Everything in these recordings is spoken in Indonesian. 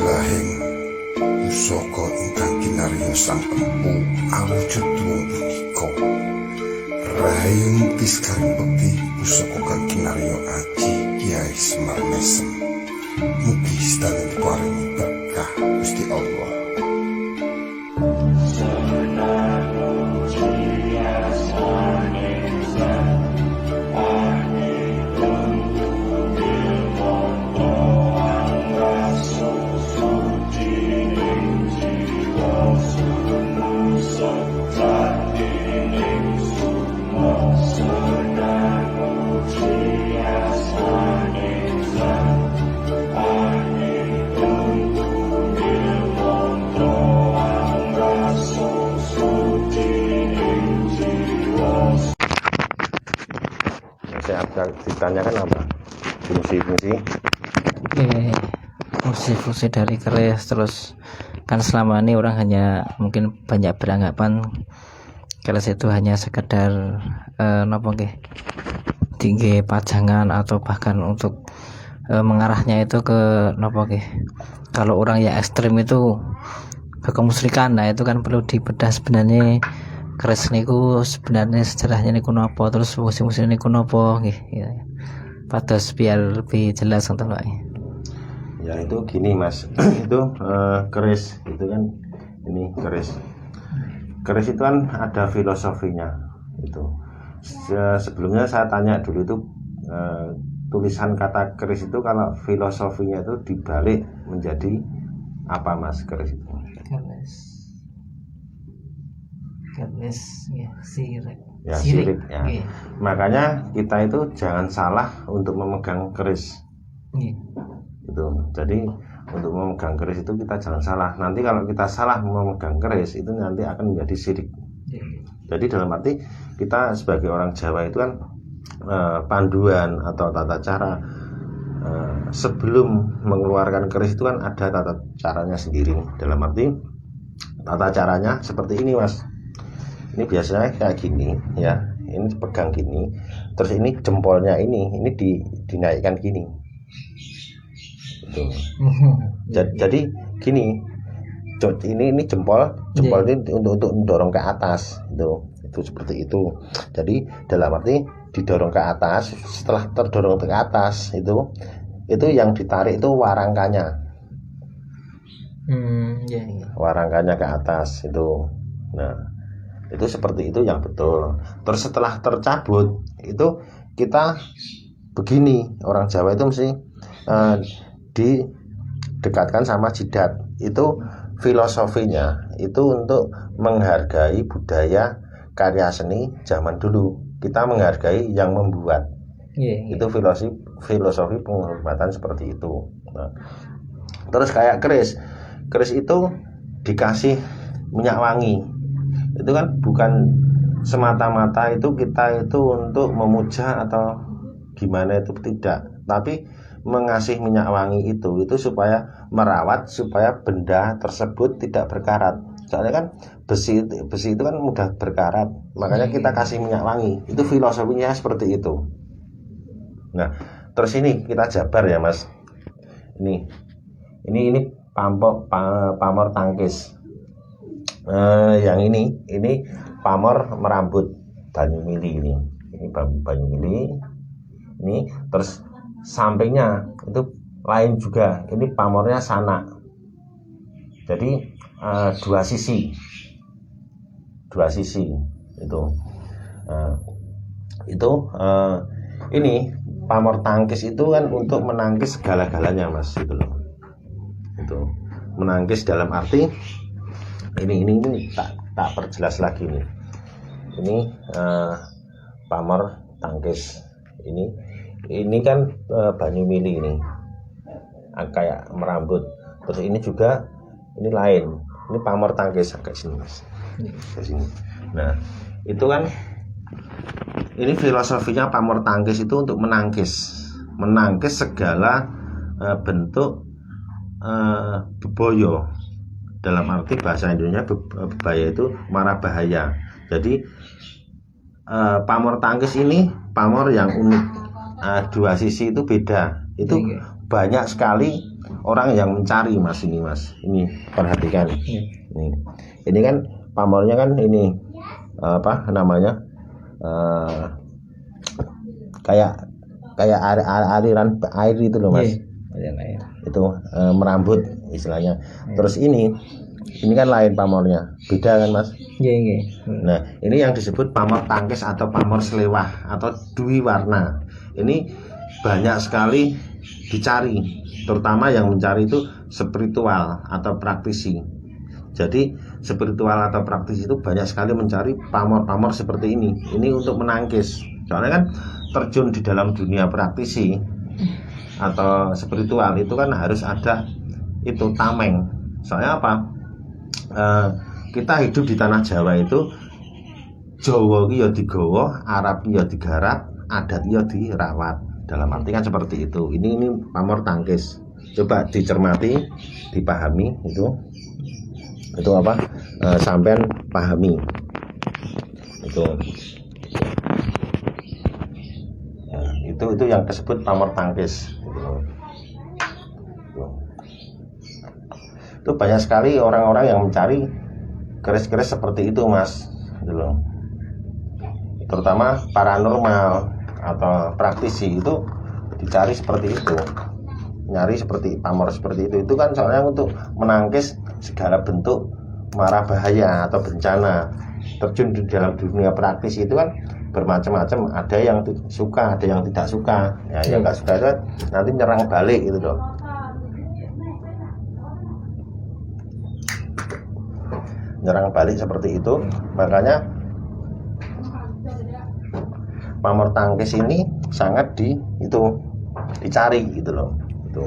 Bismillahirrahmanirrahim. Pusaka ingkang kinarya sang empu awujud wong punika. Rahayu mukti sekaring bekti pusaka kang kinarya aji Kyai Semar Mesem. Mugi sedaya diparingi berkah Gusti Allah. Saya ditanyakan apa? Fungsi-fungsi? Fungsi-fungsi dari keris. Terus kan selama ini orang hanya mungkin banyak beranggapan keris itu hanya sekedar tinggi pajangan atau bahkan untuk mengarahnya itu ke kalau orang yang ekstrim itu ke kemusyrikan. Nah itu kan perlu dibedah sebenarnya keris niku sebenarnya sejarahnya niku napa, terus fungsi-fungsi niku napa nggih ya. Pados biar lebih jelas ngoten Pak. Ya itu gini Mas. Itu keris itu kan ini keris. Keris itu kan ada filosofinya itu. Sebelumnya saya tanya dulu itu tulisan kata keris itu kalau filosofinya itu dibalik menjadi apa Mas keris itu? Keris ya sirik. Ya sirik ya. Okay. Makanya kita itu jangan salah untuk memegang keris. Itu. Jadi untuk memegang keris itu kita jangan salah. Nanti kalau kita salah memegang keris itu nanti akan menjadi sirik. Jadi dalam arti kita sebagai orang Jawa itu kan panduan atau tata cara sebelum mengeluarkan keris itu kan ada tata caranya sendiri. Dalam arti tata caranya seperti ini Mas. Ini biasanya kayak gini ya. Ini pegang gini. Terus ini jempolnya ini dinaikkan gini. Gitu. Jadi gini. Ini jempol ini untuk mendorong ke atas itu seperti itu. Jadi dalam arti didorong ke atas, setelah terdorong ke atas itu yang ditarik itu warangkanya. Warangkanya ke atas itu. Nah, itu seperti itu yang betul. Terus setelah tercabut itu kita begini, orang Jawa itu mesti didekatkan sama jidat. Itu filosofinya itu untuk menghargai budaya karya seni zaman dulu. Kita menghargai yang membuat. Itu filosofi penghormatan seperti itu. Nah, terus kayak keris itu dikasih minyak wangi. Itu kan bukan semata-mata itu kita itu untuk memuja atau gimana, itu tidak, tapi mengasih minyak wangi itu supaya merawat supaya benda tersebut tidak berkarat. Soalnya kan besi itu kan mudah berkarat, makanya kita kasih minyak wangi. Itu filosofinya seperti itu. Nah, terus ini kita jabar ya Mas. Ini pamor tangkis. Yang ini pamor merambut Banyumili ini Banyumili ini. Terus sampingnya itu lain juga, ini pamornya sanak. Jadi dua sisi itu ini pamor tangkis itu kan untuk menangkis segala-galanya Mas, itu loh. Itu menangkis dalam arti ini tak perjelas lagi nih. Ini pamor tangkis ini kan Banyumili ini kayak merambut. Terus ini juga ini lain. Ini pamor tangkis agak sini Mas. Ke sini. Nah, itu kan ini filosofinya pamor tangkis itu untuk menangkis segala bentuk beboyo. Dalam arti bahasa Indonesia bebaya itu mara bahaya. Jadi pamor tangkis ini pamor yang unik. Dua sisi itu beda. Itu banyak sekali orang yang mencari mas. Ini perhatikan. Ini kan pamornya kan ini apa namanya, kayak aliran air itu loh mas. Itu merambut istilahnya. Terus ini kan lain pamornya, beda kan mas. Nah ini yang disebut pamor tangkis atau pamor selewah atau dwi warna. Ini banyak sekali dicari, terutama yang mencari itu spiritual atau praktisi. Jadi spiritual atau praktisi itu banyak sekali mencari pamor-pamor seperti ini. Ini untuk menangkis. Soalnya kan terjun di dalam dunia praktisi atau spiritual itu kan harus ada itu tameng. Soalnya apa? Kita hidup di tanah Jawa itu Jawa ki ya digawa, Arab ki ya digarap, adat ya dirawat. Dalam arti kan seperti itu. Ini pamor tangkis. Coba dicermati, dipahami itu apa? Sampean pahami itu. Nah, itu yang disebut pamor tangkis. Itu banyak sekali orang-orang yang mencari keris-keris seperti itu mas, gitu loh. Terutama paranormal atau praktisi itu dicari seperti itu, nyari seperti pamor seperti itu kan soalnya untuk menangkis segala bentuk mara bahaya atau bencana. Terjun di dalam dunia praktis itu kan bermacam-macam, ada yang suka, ada yang tidak suka ya, yang nggak suka itu nanti nyerang balik gitu loh. Nyerang balik seperti itu. Makanya pamor tangkis ini sangat dicari gitu loh. Itu.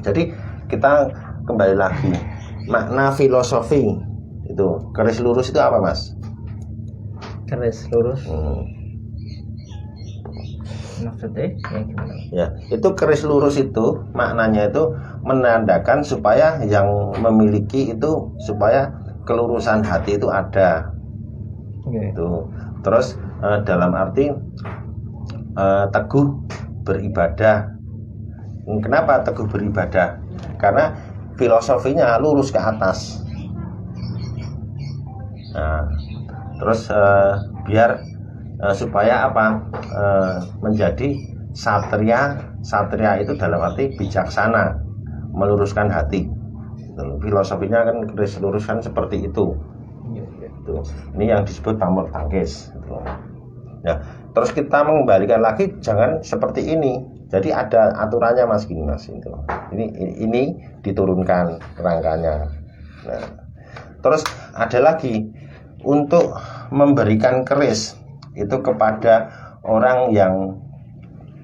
Jadi kita kembali lagi makna filosofi itu. Keris lurus itu apa mas? Keris lurus. Maksudnya ya itu keris lurus itu maknanya itu menandakan supaya yang memiliki itu supaya kelurusan hati itu ada. Itu. Terus dalam arti teguh beribadah. Kenapa teguh beribadah? Karena filosofinya lurus ke atas. Nah, terus biar supaya apa? Menjadi satria itu dalam arti bijaksana, meluruskan hati. Filosofinya kan keris lurus kan seperti itu. Ini yang disebut pamor tangkis. Ya, terus kita mengembalikan lagi jangan seperti ini. Jadi ada aturannya mas gini mas itu. Ini diturunkan rangkanya. Nah, terus ada lagi untuk memberikan keris itu kepada orang yang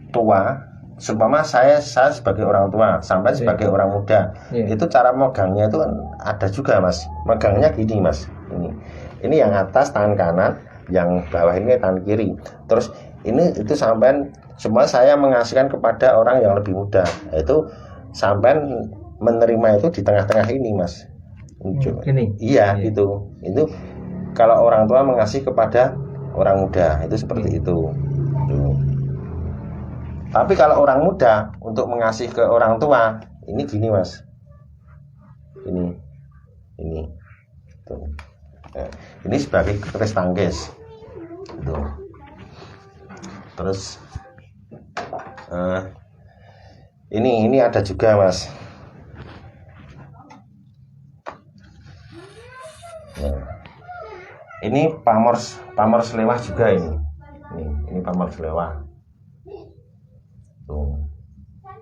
tua. Seumpama saya sebagai orang tua, sampai sebagai orang muda, itu cara megangnya itu ada juga mas. Megangnya gini mas. Ini yang atas tangan kanan, yang bawah ini tangan kiri. Terus itu sampai semua saya mengasihkan kepada orang yang lebih muda. Itu sampai menerima itu di tengah-tengah ini mas. Ini. Iya gitu. Itu kalau orang tua mengasih kepada orang muda itu seperti itu. Tapi kalau orang muda untuk mengasih ke orang tua ini gini mas. Ini. Tuh. Nah, ini sebagai keris tangkis. Gitu. Terus ini ada juga mas. Nah, ini pamor selewah juga ini. Ini pamor selewah.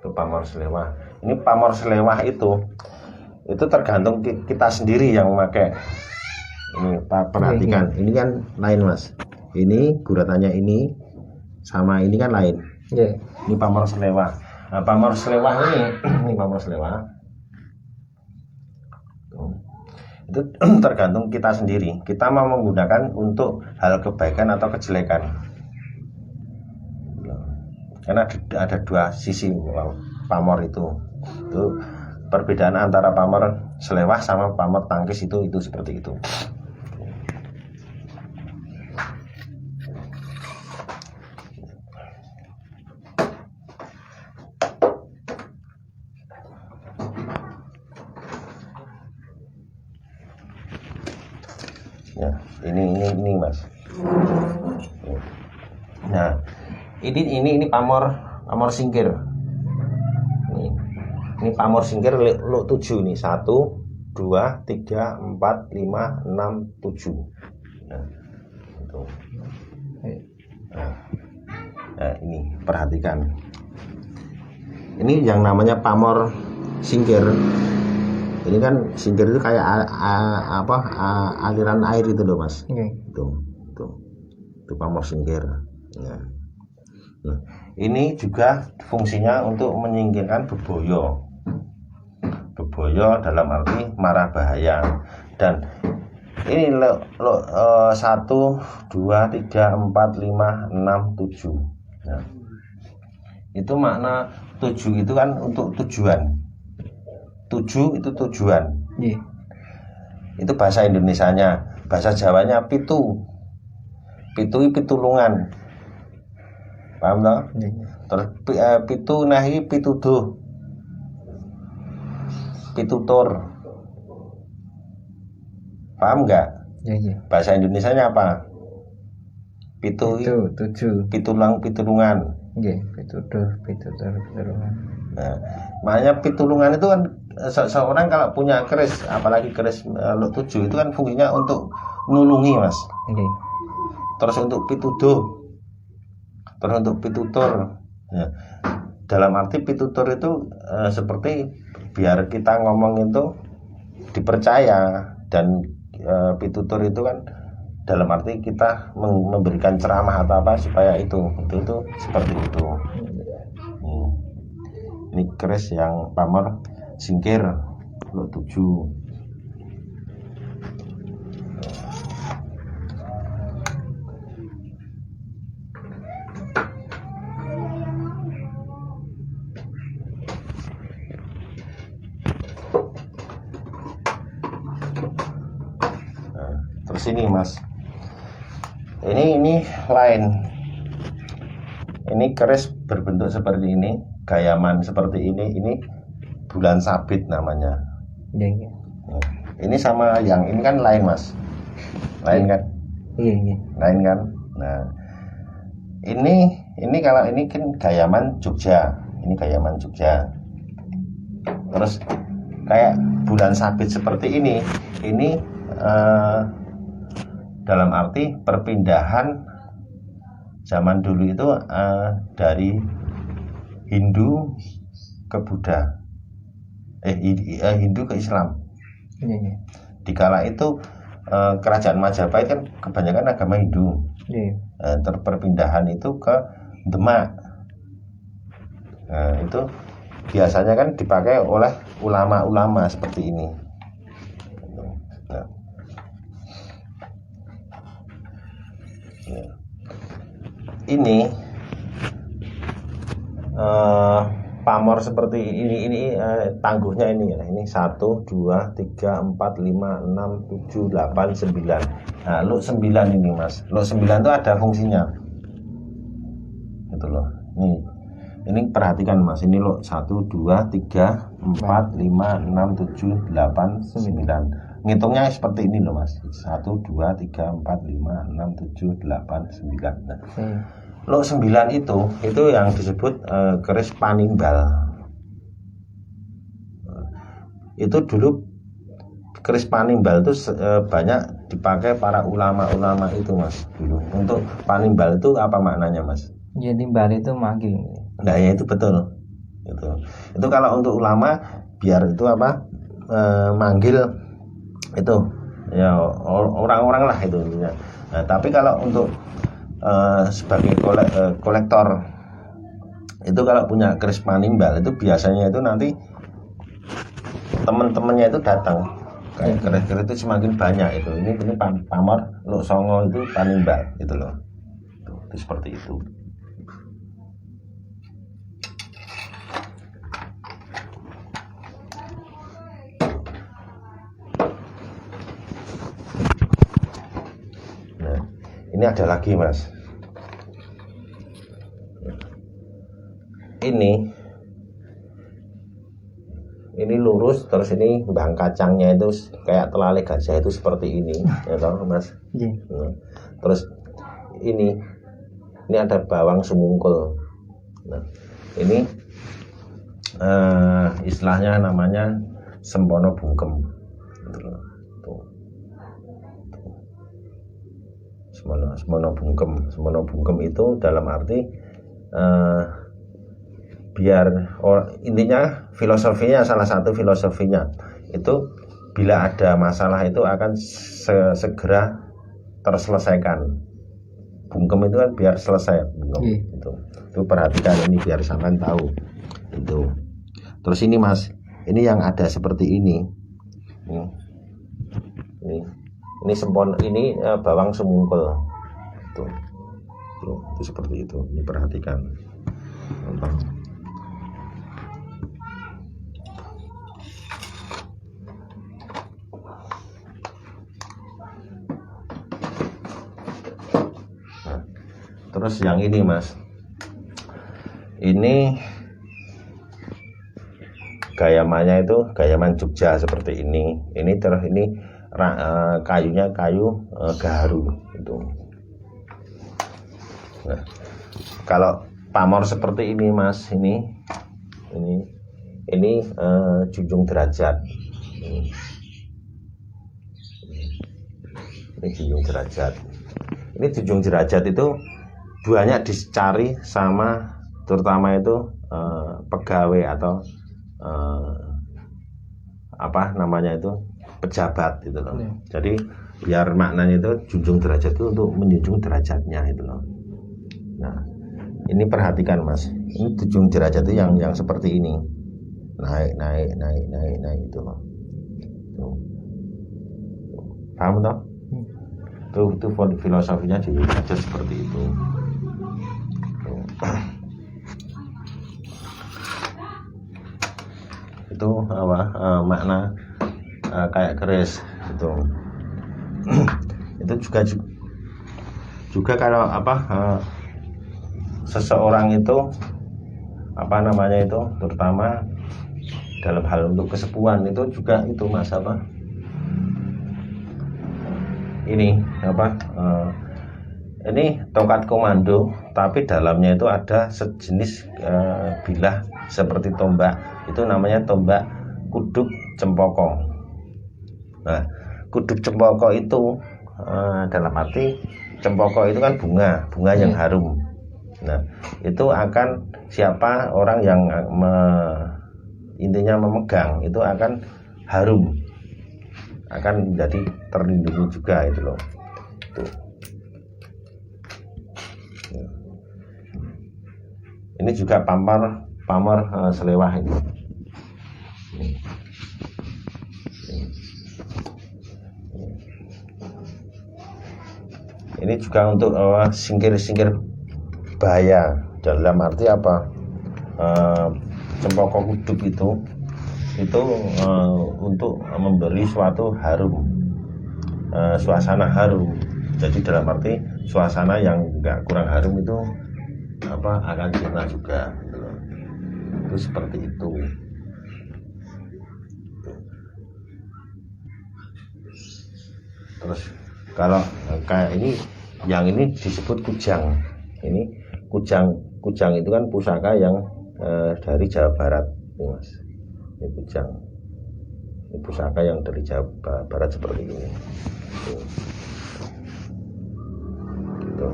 Itu pamor selewah. Ini pamor selewah itu tergantung kita sendiri yang memakai. Ini perhatikan, ini kan lain mas. Ini guratannya ini sama ini kan lain. Ini pamor selewah. Nah, pamor selewah ini pamor selewah. Itu tergantung kita sendiri. Kita mau menggunakan untuk hal kebaikan atau kejelekan. Karena ada dua sisi pamor itu. Itu perbedaan antara pamor selewah sama pamor tangkis itu seperti itu. Ya, ini Mas. Nah, ini pamor singkir. Ini pamor singkir lo 7 nih. 1 2 3 4 5 6 7. Nah, itu. Nah, ini perhatikan. Ini yang namanya pamor singkir. Ini kan singkir itu kayak aliran air itu loh Mas. Itu pamor singkir. Nah, ini juga fungsinya untuk menyingkirkan beboyo dalam arti mara bahaya. Dan ini 1 2 3 4 5 6 7. Nah, itu makna 7 itu kan untuk tujuan. 7 itu tujuan. Itu bahasa Indonesianya. Bahasa Jawanya pitu. Pitulungan. Paham toh? Terus pitu nahi pituduh. Pitutur. Paham enggak? Bahasa Indonesianya apa? Pitu 7. Pitulungan. Pitulungan. Nah, makanya pitulungan itu kan seorang kalau punya keris, apalagi keris lo 7 itu kan fungsinya untuk nulungi Mas. Terus untuk pituduh, terus untuk pitutur. Ya. Dalam arti pitutur itu seperti biar kita ngomong itu dipercaya. Dan pitutur itu kan dalam arti kita memberikan ceramah atau apa supaya itu seperti itu. Ini keris yang pamor singkir lo 7. Terus ini Mas, ini lain. Ini keris berbentuk seperti ini, gayaman seperti ini bulan sabit namanya. Ini sama yang ini kan lain Mas, lain kan? Lain kan? Nah, ini kalau ini kan gayaman Jogja, ini gayaman Jogja. Terus kayak bulan sabit seperti ini dalam arti perpindahan zaman dulu itu dari Hindu ke Buddha, Hindu ke Islam. Dikala itu kerajaan Majapahit kan kebanyakan agama Hindu. Perpindahan itu ke Demak. Nah, itu biasanya kan dipakai oleh ulama-ulama seperti ini. Nah. Ini pamor seperti ini tangguhnya ini ya. Ini 1 2 3 4 5 6 7 8 9. Nah, lo 9 ini Mas. Lo 9 itu ada fungsinya. Gitu loh. Ini perhatikan Mas. Ini lo 1 2 3 4 5 6 7 8 9. Ngitungnya seperti ini loh Mas. 1 2 3 4 5 6 7 8 9. Nah, lo 9 itu yang disebut keris panimbal. Itu dulu keris panimbal itu banyak dipakai para ulama-ulama itu Mas dulu. Untuk panimbal itu apa maknanya Mas? Ya, nimbal itu manggil. Nah ya itu betul. Itu kalau untuk ulama biar itu apa manggil itu ya orang-orang lah itu. Nah, tapi kalau untuk sebagai kolektor itu kalau punya keris panimbal itu biasanya itu nanti teman-temannya itu datang kayak keris-keris itu semakin banyak itu. Ini pamor lo songo itu panimbal itu loh. Itu seperti itu. Nah, ini ada lagi Mas. ini lurus, terus ini bang kacangnya itu kayak telalai gajah itu seperti ini, ya toh Mas. Nah, terus ini ada bawang sumungkul. Nah, ini istilahnya namanya sempono bungkem. Sempono bungkem itu dalam arti biar intinya filosofinya, salah satu filosofinya itu bila ada masalah itu akan segera terselesaikan. Bungkem itu kan biar selesai bungkem. Itu perhatikan ini biar sampean tahu itu. Terus ini Mas, ini yang ada seperti ini. Ini sempon, ini bawang sumungkul. Tuh, itu seperti itu. Ini perhatikan. Nah, terus yang ini Mas, ini gayamannya itu gayaman Jogja seperti ini. Ini terus ini kayunya kayu gaharu itu. Nah, kalau pamor seperti ini Mas, ini junjung derajat. Ini junjung derajat. Ini junjung derajat itu banyak dicari sama terutama itu pegawai atau apa namanya itu pejabat gitu loh. Jadi biar maknanya itu junjung derajat itu untuk menjunjung derajatnya itu loh. Nah, ini perhatikan Mas. Ini junjung derajat itu yang seperti ini. Naik itu loh. Tuh. Paham toh? Itu filosofinya junjung derajat seperti itu. Itu apa makna kayak keris itu. Itu juga kalau apa seseorang itu apa namanya itu terutama dalam hal untuk kesepuan itu juga itu Mas apa ini apa ini tongkat komando tapi dalamnya itu ada sejenis bilah seperti tombak, itu namanya tombak kuduk cempoko. Nah, kuduk cempoko itu dalam arti cempoko itu kan bunga yang harum. Nah, itu akan siapa orang yang intinya memegang itu akan harum, akan menjadi terlindungi juga itu loh. Tuh. Ini juga pamor selewah ini. Ini juga untuk singkir bahaya, dalam arti apa? Cempoko kuduk itu untuk memberi suatu harum, suasana harum. Jadi dalam arti suasana yang enggak kurang harum itu apa akan sirna juga. Itu seperti itu. Terus kalau kayak ini, yang ini disebut kujang. Ini kujang itu kan pusaka yang dari Jawa Barat, Mas. Ini kujang. Ini pusaka yang dari Jawa Barat seperti ini. Gitu.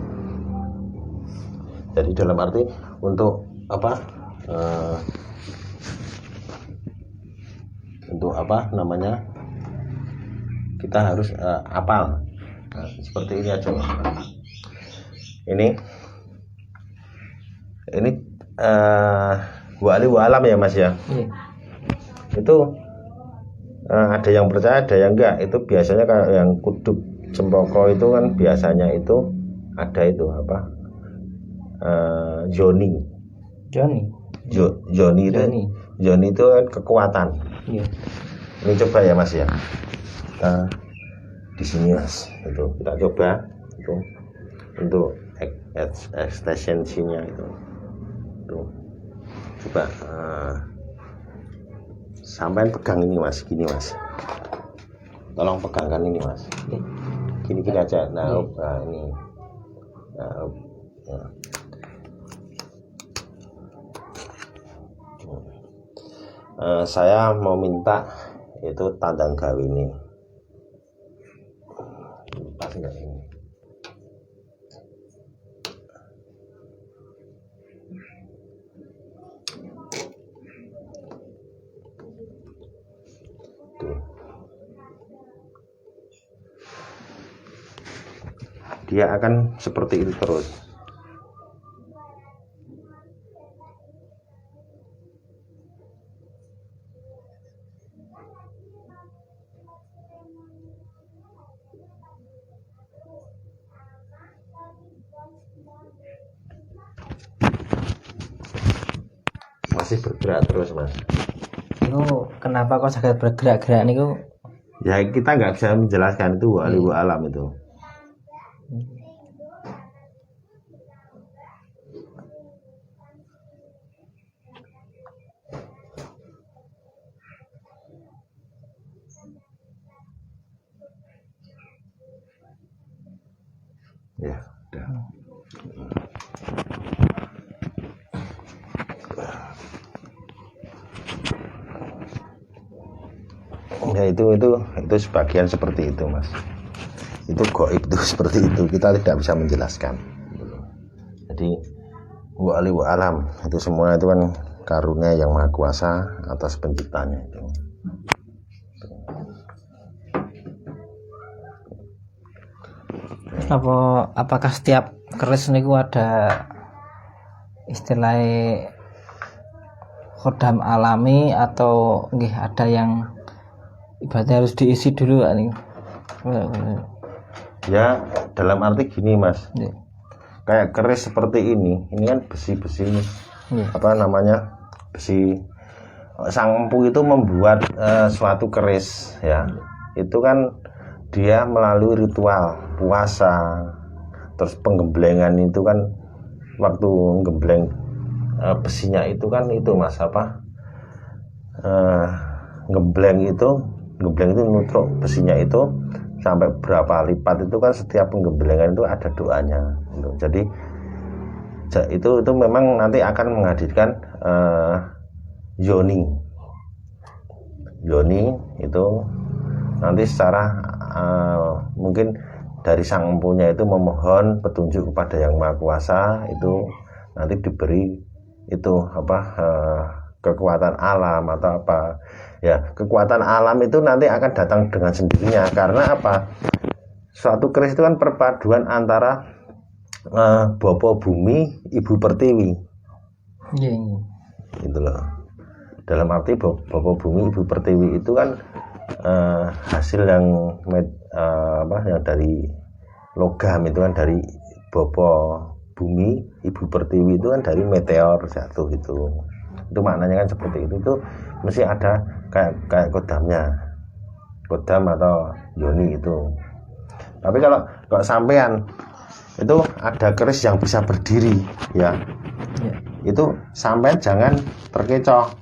Jadi dalam arti untuk apa? Untuk apa namanya? Kita harus apal. Nah, seperti ini aja. Ini wali walam ya Mas ya. Itu ada yang percaya, ada yang enggak. Itu biasanya kalau yang kuduk cempoko itu kan biasanya itu ada itu apa? Joni itu kan kekuatan. Ini coba ya Mas ya. Di sini Mas, itu kita coba itu untuk ekstensinya itu coba Sampai pegang ini mas, gini mas. Tolong pegangkan ini mas. Gini aja. Nah, ini. Nah, ya. Saya mau minta itu tandang gawe ini. Pas enggak ini? Tuh. Dia akan seperti itu terus. Masih bergerak terus mas. Itu kenapa kok saged bergerak-gerak niku? Ya kita nggak bisa menjelaskan itu wali alam itu. Ya, udah. Ya itu sebagian seperti itu mas. Itu gaib itu seperti itu, kita tidak bisa menjelaskan. Jadi wali alam itu semua itu kan karunia yang maha kuasa atas penciptanya itu. Apakah setiap keris niku ada istilahnya khodam alami atau nggih ada yang ibaratnya harus diisi dulu nih? Ya dalam arti gini mas, Yeah. Kayak keris seperti ini kan besi-besi Yeah. apa namanya besi. Sang empu itu membuat suatu keris ya, itu kan dia melalui ritual puasa, terus penggemblengan itu kan waktu gembleng besinya itu kan itu mas apa gembleng itu nutruk besinya itu sampai berapa lipat itu kan setiap penggemblengan itu ada doanya gitu. Jadi itu memang nanti akan menghadirkan yoni itu nanti secara mungkin dari sang empunya itu memohon petunjuk kepada yang maha kuasa, itu nanti diberi itu apa kekuatan alam atau apa ya, kekuatan alam itu nanti akan datang dengan sendirinya. Karena apa, suatu keris itu kan perpaduan antara Bapa Bumi Ibu Pertiwi. Gitu loh. Dalam arti Bapa Bumi Ibu Pertiwi itu kan hasil yang yang dari logam, itu kan dari Bapa Bumi Ibu Pertiwi itu kan dari meteor jatuh itu maknanya kan seperti itu mesti ada kayak kodam atau yoni itu. Tapi kalau sampean itu ada keris yang bisa berdiri ya, itu sampean jangan terkecoh.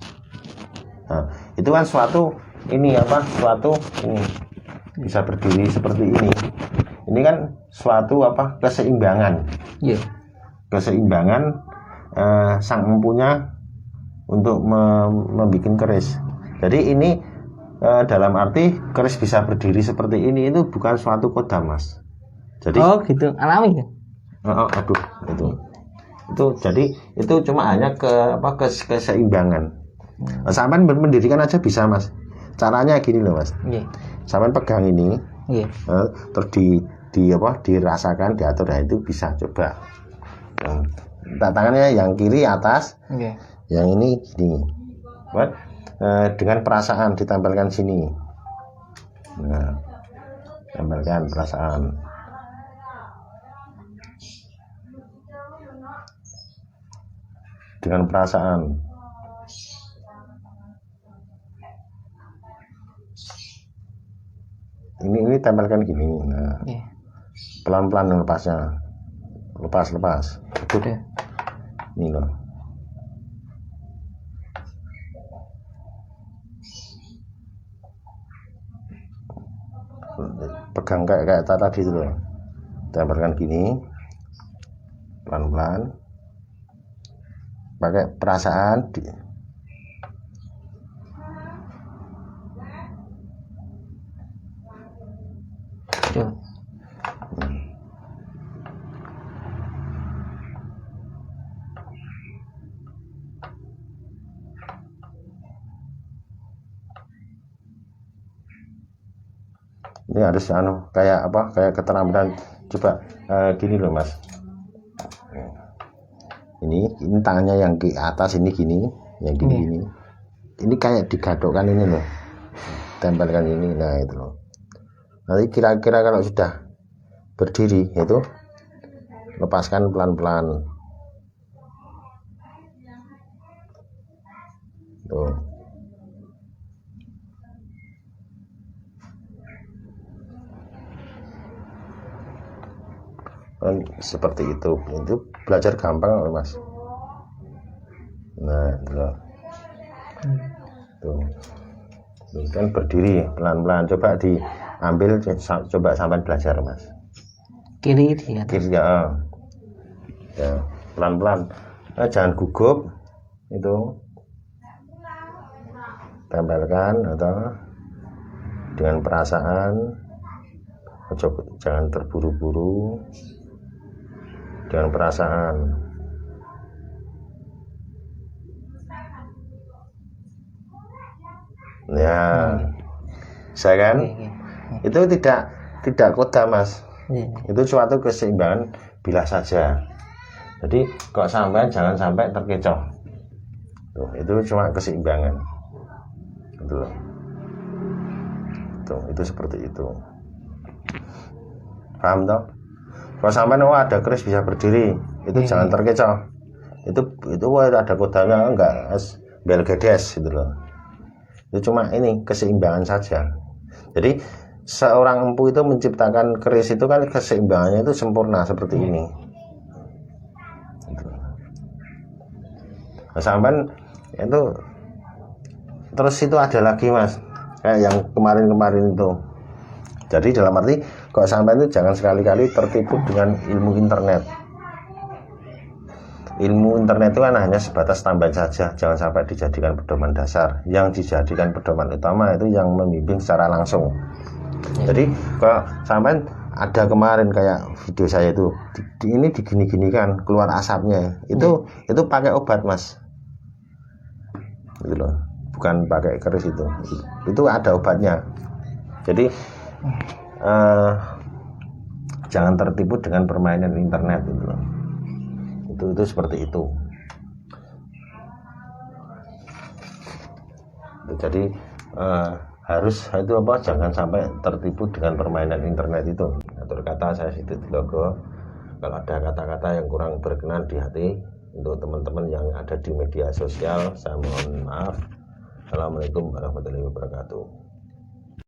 Nah, itu kan suatu ini bisa berdiri seperti ini. Ini kan suatu keseimbangan. Yeah. Keseimbangan sang empunya untuk membuat keris. Jadi ini dalam arti keris bisa berdiri seperti ini itu bukan suatu kodam mas. Jadi gitu alami ya. Itu jadi itu cuma hanya keseimbangan. Sampai mendirikan aja bisa mas. Caranya gini loh mas. Yeah. Sampai pegang ini, Yeah. terus dirasakan, diatur, nah itu bisa coba. Tangannya yang kiri atas, Yeah. yang ini gini. Dengan perasaan ditempelkan sini. Nah, tempelkan perasaan. Dengan perasaan. Ini tempelkan gini. Nah, Yeah. pelan-pelan lepasnya. Lepas. Udah. Ini loh. pegang kayak tadi itu loh, tempelkan gini pelan-pelan pakai perasaan Tuh. Ini harus kayak apa, kayak keterampilan. Coba gini loh mas, ini tangannya yang ke atas ini gini, yang gini ini kayak digadokkan ini loh, tempelkan ini. Nah itu loh, nanti kira-kira kalau sudah berdiri itu lepaskan pelan-pelan tuh. Seperti itu belajar gampang loh mas. Nah itu loh. Tuh kan berdiri pelan-pelan, coba diambil, coba sampai belajar mas. Kiri itu ya. Kiri ya, pelan-pelan, jangan gugup, itu tempelkan atau dengan perasaan, jangan terburu-buru, dengan perasaan. Ya, saya kan itu tidak koda mas, itu suatu keseimbangan bila saja. Jadi kok sampai jangan sampai terkecoh. Tuh, itu cuma keseimbangan. Itu seperti itu. Paham toh? Kalau sampai ada keris bisa berdiri, itu jangan terkecoh. Itu ada kodanya enggak, belgedes gitu loh. Itu cuma ini keseimbangan saja. Jadi seorang empu itu menciptakan keris itu kan keseimbangannya itu sempurna seperti ini. Nah, sampai itu terus itu ada lagi mas, kayak yang kemarin itu. Jadi dalam arti kok sampai itu jangan sekali-kali tertipu dengan ilmu internet. Ilmu internet itu kan hanya sebatas tambahan saja, jangan sampai dijadikan pedoman dasar. Yang dijadikan pedoman utama itu yang membimbing secara langsung. Jadi kalau sampai ada kemarin kayak video saya itu, ini digini-ginikan keluar asapnya, itu pakai obat mas, gitu loh, bukan pakai keris itu ada obatnya. Jadi jangan tertipu dengan permainan internet gitu loh. Itu seperti itu. Jadi harus itu apa, jangan sampai tertipu dengan permainan internet itu. Atur kata saya situ di logo. Kalau ada kata-kata yang kurang berkenan di hati untuk teman-teman yang ada di media sosial, saya mohon maaf. Assalamualaikum warahmatullahi wabarakatuh.